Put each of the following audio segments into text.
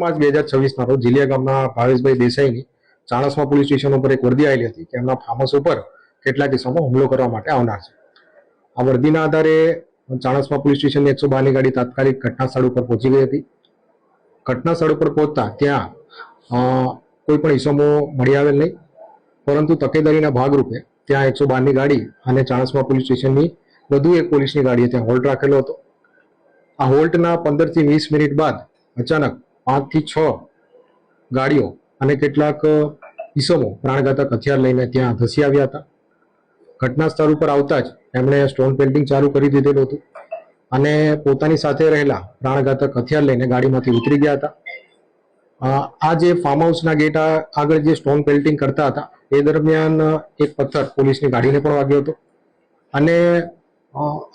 March 2026 રોજ જીલિયા ગામના ભાવેશભાઈ દેસાઈની Chanasma police station ઉપર એક વર્દી આવેલી હતી કે એમના ફાર્મ હાઉસ ઉપર કેટલાક કિસ્સામાં હુમલો કરવા માટે આવનાર છે. આ વર્દીના આધારે ચાણસ્મા પોલીસ સ્ટેશનની 112ની ગાડી તાત્કાલિક ઘટના સ્થળ ઉપર પહોંચી ગઈ હતી. ઘટના સ્થળ ઉપર પહોંચતા ત્યાં કોઈ પણ ઇસમો મળી આવેલ નહીં, પરંતુ તકેદારીના ભાગરૂપે ત્યાં 112ની ગાડી અને ચાણસ્મા પોલીસ સ્ટેશનની વધુ એક પોલીસની ગાડીએ ત્યાં હોલ્ટ રાખેલો હતો. આ હોલ્ટના 15 થી 20 મિનિટ બાદ અચાનક 5 થી 6 ગાડીઓ અને કેટલાક ઇસમો પ્રાણઘાતક હથિયાર લઈને ત્યાં ધસી આવ્યા હતા. ઘટના સ્થળ ઉપર આવતા જ એમણે સ્ટોન પેલ્ટિંગ ચાલુ કરી દીધેલું હતું અને પોતાની સાથે રહેલા પ્રાણઘાતક હથિયાર લઈને ગાડીમાંથી ઉતરી ગયા હતા. આ જે ફાર્મ હાઉસના ગેટ આગળ જે સ્ટોન પેલ્ટિંગ કરતા હતા એ દરમિયાન એક પથ્થર પોલીસની ગાડીને પણ વાગ્યો હતો અને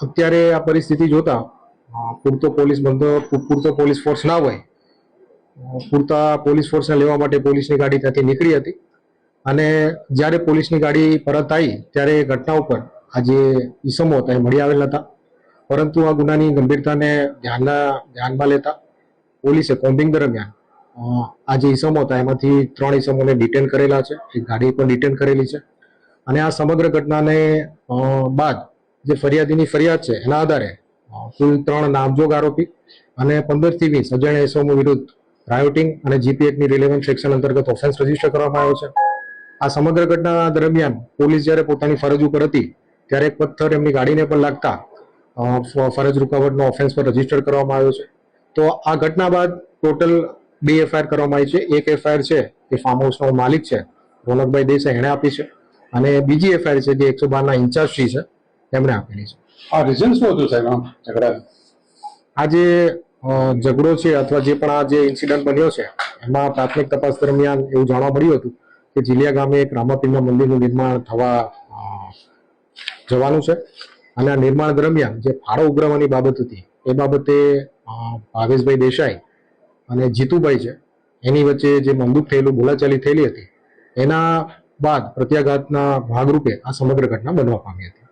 અત્યારે આ પરિસ્થિતિ જોતા પૂરતો પોલીસ ફોર્સ ના હોય, પૂરતા પોલીસ ફોર્સને લેવા માટે પોલીસની ગાડી ત્યાંથી નીકળી હતી અને જ્યારે પોલીસની ગાડી પરત આવી ત્યારે ઘટના ઉપર આ જે ઈસમો હતા એ મળી આવેલ હતા. પરંતુ આ ગુનાની ગંભીરતાને ધ્યાનમાં લેતા પોલીસે કોમ્બિંગ દરમિયાન આ જે ઈસમો હતા એમાંથી 3 ઈસમોને ડિટેન કરેલા છે, એક ગાડી પણ ડિટેન કરેલી છે અને આ સમગ્ર ઘટનાને બાદ જે ફરિયાદીની ફરિયાદ છે એના આધારે કુલ 3 નામજોગ આરોપી અને 15 થી 20 અજાણ્યા ઇસમો વિરુદ્ધ રાયોટિંગ અને જીપી એક્ટની રિલેવન્ટ સેક્શન અંતર્ગત ઓફેન્સ રજીસ્ટર કરવામાં આવ્યો છે. આ સમગ્ર ઘટના દરમિયાન પોલીસ જ્યારે પોતાની ફરજ ઉપર હતી ત્યારે એક પથ્થર એમની ગાડીને પણ લાગતા ફરજ રૂકાવટનો ઓફેન્સ પર રજીસ્ટર કરવામાં આવ્યો છે. તો આ ઘટના બાદ ટોટલ 2 એફઆઈઆર કરવામાં આવી છે. એક એફઆઈઆર છે કે ફાર્મ હાઉસનો માલિક છે રોનકભાઈ દેસાઈ એણે આપી છે અને બીજી એફઆઈઆર છે જે 112ના ઇન્ચાર્જ શ્રી છે એમણે આપેલી છે. આ રીઝન શું હતું સાહેબ ઝઘડા? આ જે ઝઘડો છે અથવા જે પણ આ જે ઇન્સિડન્ટ બન્યો છે એમાં પ્રાથમિક તપાસ દરમિયાન એવું જાણવા મળ્યું હતું કે જીલિયા ગામે એક રામાપીરના મંદિરનું નિર્માણ થવા જવાનું છે અને આ નિર્માણ દરમિયાન જે ફાળો ઉઘરાવવાની બાબત હતી એ બાબતે ભાવેશભાઈ દેસાઈ અને જીતુભાઈ છે એની વચ્ચે જે બંદૂક થયેલું બોલાચાલી થયેલી હતી એના બાદ પ્રત્યાઘાતના ભાગરૂપે આ સમગ્ર ઘટના બનવા પામી હતી.